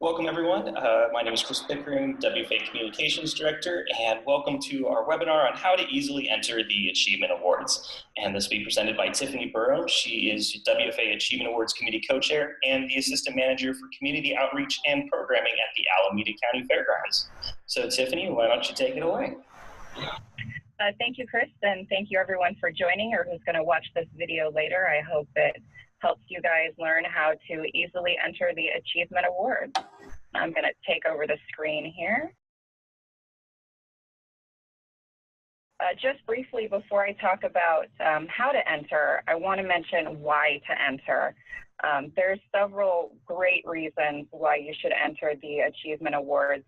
Welcome everyone. My name is Chris Pickering, WFA Communications Director, and welcome to our webinar on how to easily enter the Achievement Awards. And this will be presented by Tiffany Burrow. She is WFA Achievement Awards Committee Co-Chair and the Assistant Manager for Community Outreach and Programming at the Alameda County Fairgrounds. So Tiffany, why don't you take it away? Thank you, Chris, and thank you everyone for joining or who's going to watch this video later. I hope it helps you guys learn how to easily enter the Achievement Awards. I'm going to take over the screen here. Just briefly before I talk about how to enter, I want to mention why to enter. There's several great reasons why you should enter the Achievement Awards.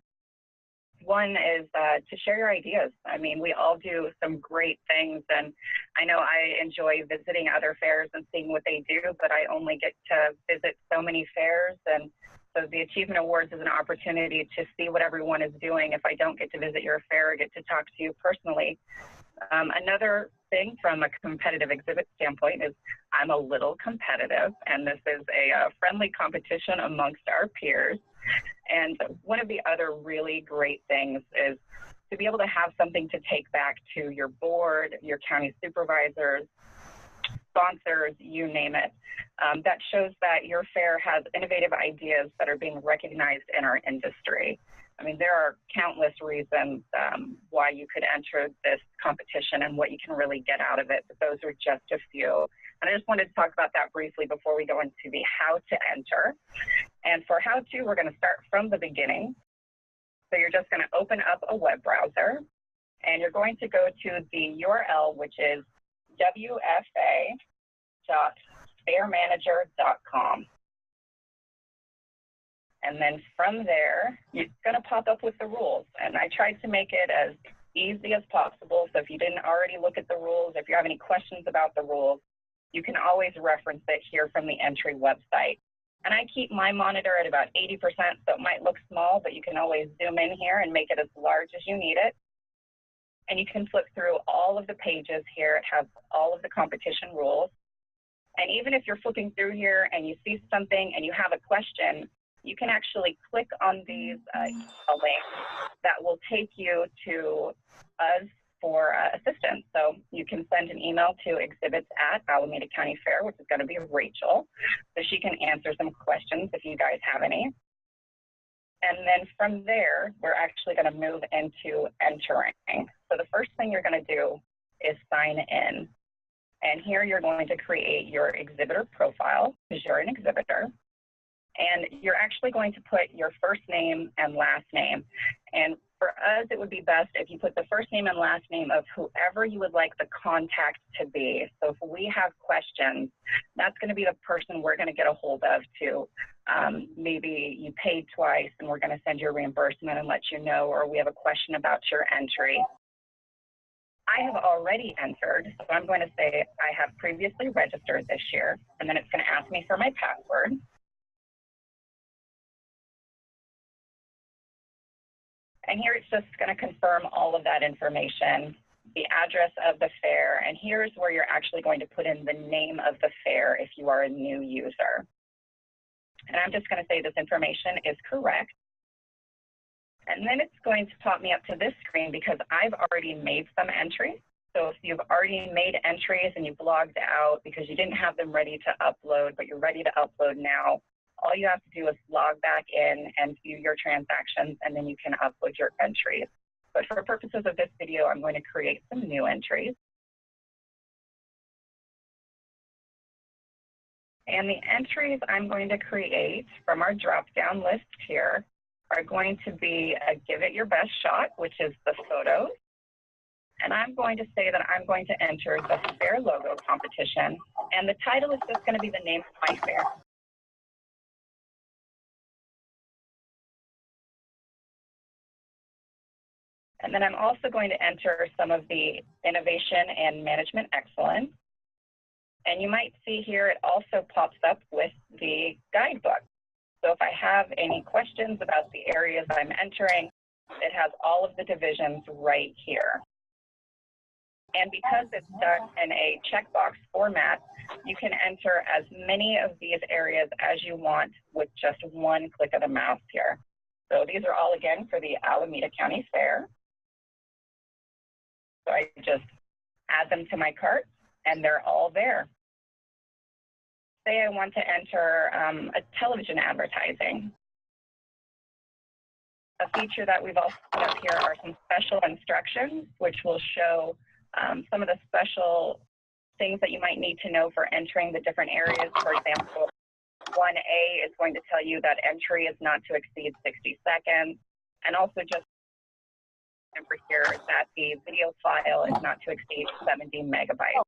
One is to share your ideas. I mean, we all do some great things, and I know I enjoy visiting other fairs and seeing what they do, but I only get to visit so many fairs, and so the Achievement Awards is an opportunity to see what everyone is doing if I don't get to visit your fair or get to talk to you personally. Another thing from a competitive exhibit standpoint is I'm a little competitive, and this is a friendly competition amongst our peers. And one of the other really great things is to be able to have something to take back to your board, your county supervisors, sponsors, you name it. That shows that your fair has innovative ideas that are being recognized in our industry. I mean, there are countless reasons why you could enter this competition and what you can really get out of it, but those are just a few. And I just wanted to talk about that briefly before we go into the how to enter. And for how to, we're going to start from the beginning. So you're just going to open up a web browser, and you're going to go to the URL, which is wfa.fairmanager.com. And then from there, it's going to pop up with the rules. And I tried to make it as easy as possible. So if you didn't already look at the rules, if you have any questions about the rules, you can always reference it here from the entry website. And I keep my monitor at about 80%, so it might look small, but you can always zoom in here and make it as large as you need it. And you can flip through all of the pages here. It has all of the competition rules. And even if you're flipping through here and you see something and you have a question, you can actually click on these links that will take you to us for assistance. So you can send an email to exhibits@Alameda County Fair, which is going to be Rachel, so she can answer some questions if you guys have any. And then from there, we're actually going to move into entering. So the first thing you're going to do is sign in. And here you're going to create your exhibitor profile because you're an exhibitor. And you're actually going to put your first name and last name. And for us, it would be best if you put the first name and last name of whoever you would like the contact to be. So if we have questions, that's going to be the person we're going to get a hold of to maybe you paid twice and we're going to send you a reimbursement and let you know, or we have a question about your entry. I have already entered, so I'm going to say I have previously registered this year, and then it's going to ask me for my password. And here it's just going to confirm all of that information, the address of the fair, and here's where you're actually going to put in the name of the fair if you are a new user. And I'm just going to say this information is correct. And then it's going to pop me up to this screen because I've already made some entries. So if you've already made entries and you've logged out because you didn't have them ready to upload, but you're ready to upload now, all you have to do is log back in and view your transactions, and then you can upload your entries. But for purposes of this video, I'm going to create some new entries. And the entries I'm going to create from our drop-down list here are going to be a give it your best shot, which is the photos. And I'm going to say that I'm going to enter the fair logo competition, and the title is just going to be the name of my fair. And then I'm also going to enter some of the innovation and management excellence. And you might see here it also pops up with the guidebook. So if I have any questions about the areas I'm entering, it has all of the divisions right here. And because it's done in a checkbox format, you can enter as many of these areas as you want with just one click of the mouse here. So these are all, again, for the Alameda County Fair. So I just add them to my cart, and they're all there. Say I want to enter a television advertising. A feature that we've also put up here are some special instructions, which will show some of the special things that you might need to know for entering the different areas. For example, 1A is going to tell you that entry is not to exceed 60 seconds, and also just remember here that the video file is not to exceed 70 megabytes.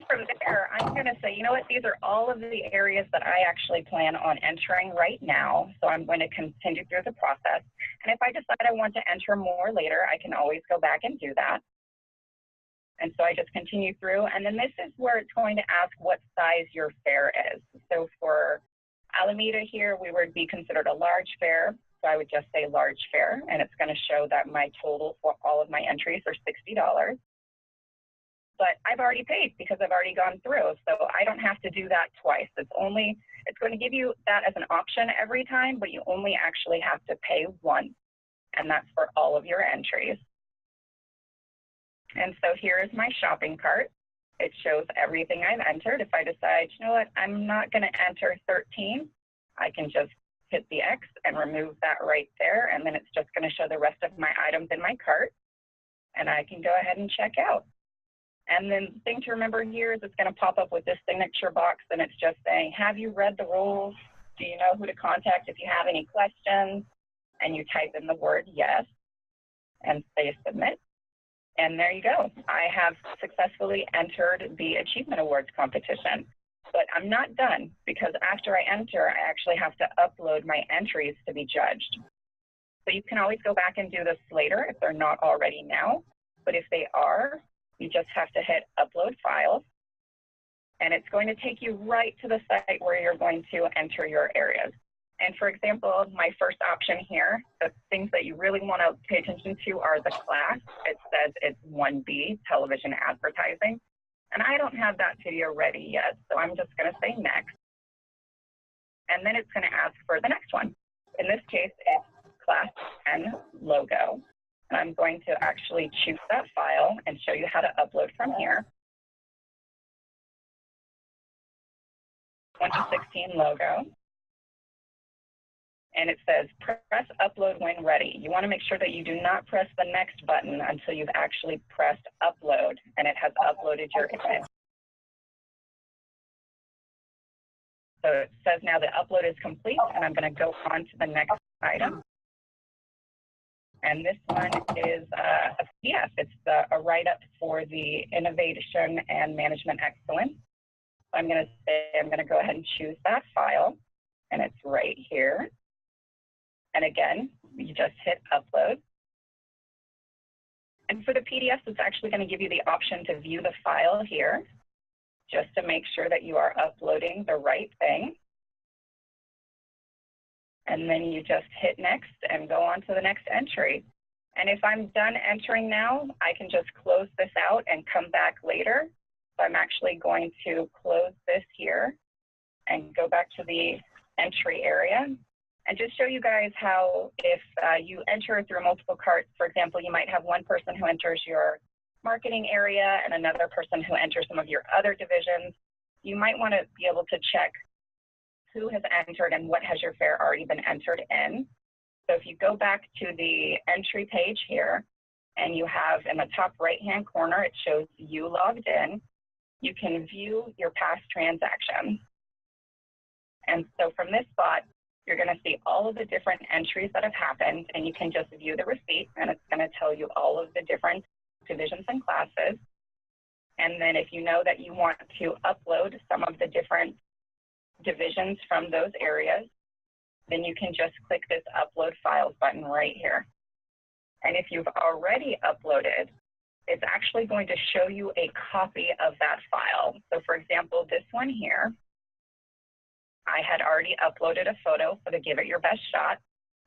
From there, I'm going to say, you know what, these are all of the areas that I actually plan on entering right now. So I'm going to continue through the process. And if I decide I want to enter more later, I can always go back and do that. And so I just continue through. And then this is where it's going to ask what size your fair is. So for Alameda here, we would be considered a large fair. So I would just say large fair. And it's going to show that my total for all of my entries are $60. But I've already paid because I've already gone through. So I don't have to do that twice. It's going to give you that as an option every time, but you only actually have to pay once. And that's for all of your entries. And so here is my shopping cart. It shows everything I've entered. If I decide, you know what, I'm not going to enter 13, I can just hit the X and remove that right there. And then it's just going to show the rest of my items in my cart. And I can go ahead and check out. And then the thing to remember here is it's going to pop up with this signature box, and it's just saying, have you read the rules? Do you know who to contact if you have any questions? And you type in the word yes and say submit. And there you go. I have successfully entered the Achievement Awards competition. But I'm not done, because after I enter, I actually have to upload my entries to be judged. So you can always go back and do this later if they're not already now. But if they are, you just have to hit upload files, and it's going to take you right to the site where you're going to enter your areas. And for example, my first option here, the things that you really want to pay attention to are the class. It says it's 1B, television advertising. And I don't have that video ready yet, so I'm just going to say next. And then it's going to ask for the next one. In this case, it's class 10 logo. And I'm going to actually choose that file and show you how to upload from here. 2016 logo. And it says press upload when ready. You want to make sure that you do not press the next button until you've actually pressed upload and it has uploaded your image. So it says now the upload is complete, and I'm going to go on to the next item. And this one is a PDF. It's a write-up for the Innovation and Management Excellence. So I'm going to go ahead and choose that file, and it's right here. And again, you just hit upload. And for the PDFs, it's actually going to give you the option to view the file here, just to make sure that you are uploading the right thing. And then you just hit next and go on to the next entry. And if I'm done entering now, I can just close this out and come back later. So I'm actually going to close this here and go back to the entry area and just show you guys how if you enter through multiple carts, for example, you might have one person who enters your marketing area and another person who enters some of your other divisions. You might want to be able to check who has entered and what has your fair already been entered in. So if you go back to the entry page here, and you have in the top right-hand corner, it shows you logged in, you can view your past transactions. And so from this spot, you're going to see all of the different entries that have happened, and you can just view the receipt, and it's going to tell you all of the different divisions and classes. And then if you know that you want to upload some of the different divisions from those areas, then you can just click this upload files button right here. And if you've already uploaded, it's actually going to show you a copy of that file. So for example, this one here, I had already uploaded a photo for the Give It Your Best Shot,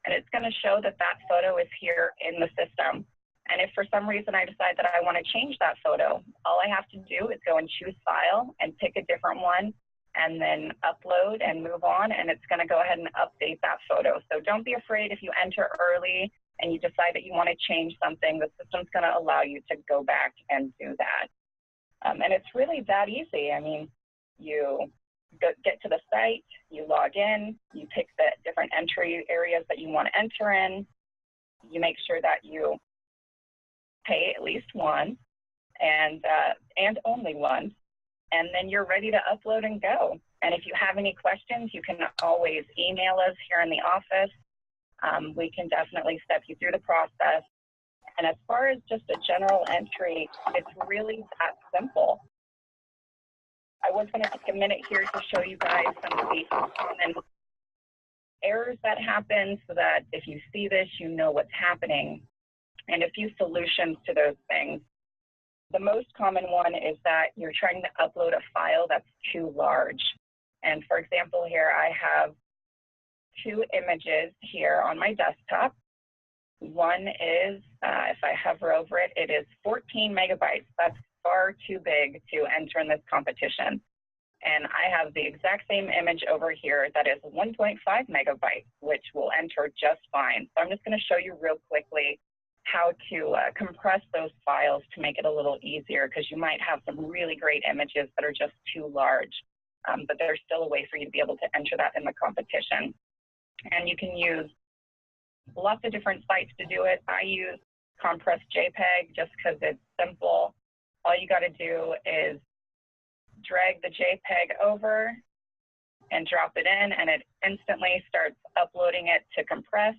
and it's going to show that that photo is here in the system. And if for some reason I decide that I want to change that photo, all I have to do is go and choose File and pick a different one, and then upload and move on, and it's going to go ahead and update that photo. So don't be afraid if you enter early and you decide that you want to change something, the system's going to allow you to go back and do that. And it's really that easy. I mean, you get to the site, you log in, you pick the different entry areas that you want to enter in, you make sure that you pay at least one and only one, and then you're ready to upload and go. And if you have any questions, you can always email us here in the office. We can definitely step you through the process. And as far as just a general entry, it's really that simple. I was going to take a minute here to show you guys some of the common errors that happen so that if you see this, you know what's happening, and a few solutions to those things. The most common one is that you're trying to upload a file that's too large. And for example, here I have 2 images here on my desktop. One is, if I hover over it, it is 14 megabytes. That's far too big to enter in this competition. And I have the exact same image over here that is 1.5 megabytes, which will enter just fine. So I'm just going to show you real quickly how to compress those files to make it a little easier, because you might have some really great images that are just too large, but there's still a way for you to be able to enter that in the competition. And you can use lots of different sites to do it. I use compressed JPEG just because it's simple. All you got to do is drag the JPEG over and drop it in, and it instantly starts uploading it to compress.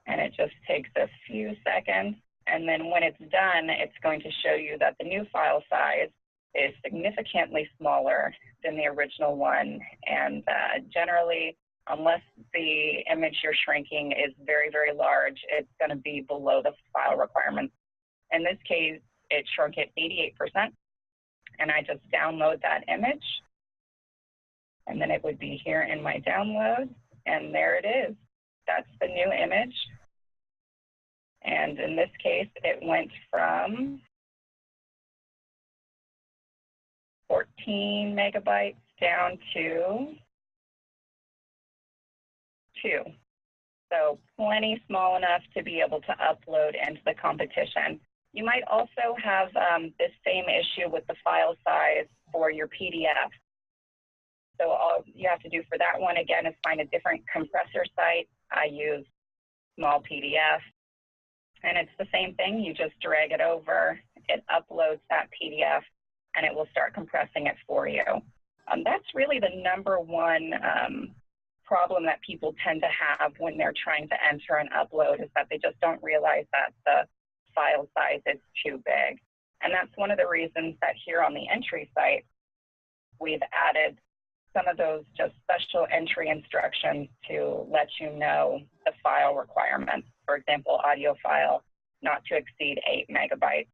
And it just takes a few seconds. And then when it's done, it's going to show you that the new file size is significantly smaller than the original one. And generally, unless the image you're shrinking is very, very large, it's going to be below the file requirements. In this case, it shrunk it 88%. And I just download that image. And then it would be here in my downloads. And there it is. That's the new image. And in this case, it went from 14 megabytes down to 2. So plenty small enough to be able to upload into the competition. You might also have this same issue with the file size for your PDF. So all you have to do for that one, again, is find a different compressor site. I use small PDF. And it's the same thing. You just drag it over, it uploads that PDF, and it will start compressing it for you. That's really the number one problem that people tend to have when they're trying to enter and upload, is that they just don't realize that the file size is too big. And that's one of the reasons that here on the entry site, we've added some of those just special entry instructions to let you know the file requirements. For example, audio file not to exceed 8 megabytes.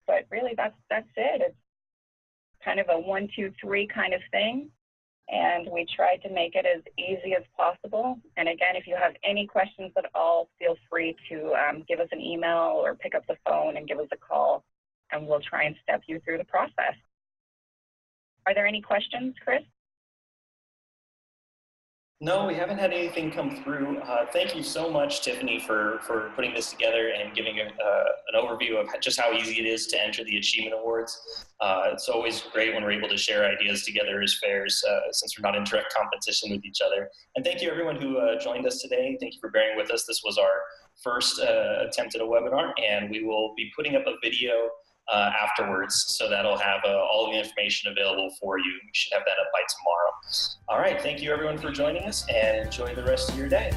But really, that's it. It's kind of a 1, 2, 3 kind of thing. And we tried to make it as easy as possible. And again, if you have any questions at all, feel free to give us an email or pick up the phone and give us a call, and we'll try and step you through the process. Are there any questions, Chris? No, we haven't had anything come through. Thank you so much, Tiffany, for putting this together and giving an overview of just how easy it is to enter the Achievement Awards. It's always great when we're able to share ideas together as fairs, since we're not in direct competition with each other. And thank you, everyone who joined us today. Thank you for bearing with us. This was our first attempt at a webinar, and we will be putting up a video afterwards, so that'll have all of the information available for you. We should have that up by tomorrow. All right, thank you everyone for joining us, and enjoy the rest of your day.